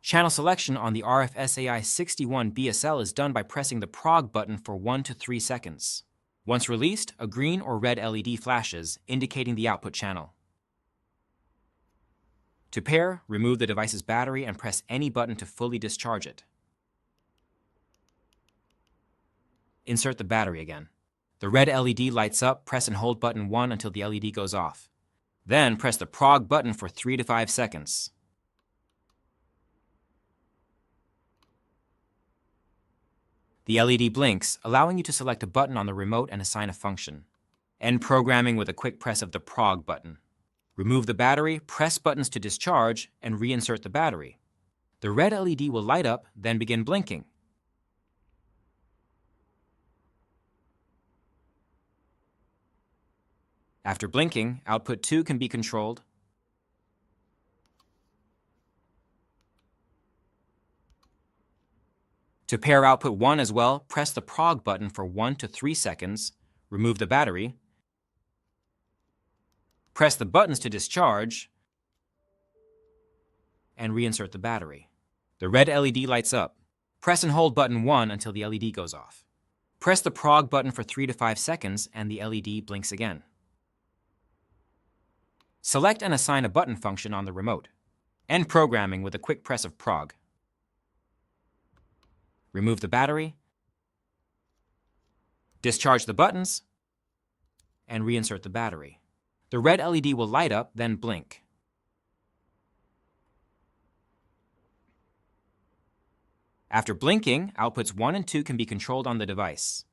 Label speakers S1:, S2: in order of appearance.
S1: Channel selection on the RFSAI-62B-SL is done by pressing the prog button for 1 to 3 seconds. Once released, a green or red LED flashes, indicating the output channel. To pair, remove the device's battery and press any button to fully discharge it. Insert the battery again. The red LED lights up, press and hold button 1 until the LED goes off. Then press the prog button for 3 to 5 seconds. The LED blinks, allowing you to select a button on the remote and assign a function. End programming with a quick press of the prog button. Remove the battery, press buttons to discharge, and reinsert the battery. The red LED will light up, then begin blinking. After blinking, output 2 can be controlled. To pair output 1 as well, press the prog button for 1 to 3 seconds, remove the battery, press the buttons to discharge, and reinsert the battery. The red LED lights up. Press and hold button 1 until the LED goes off. Press the prog button for 3 to 5 seconds and the LED blinks again. Select and assign a button function on the remote. End programming with a quick press of prog. Remove the battery, discharge the buttons, and reinsert the battery. The red LED will light up, then blink. After blinking, outputs 1 and 2 can be controlled on the device.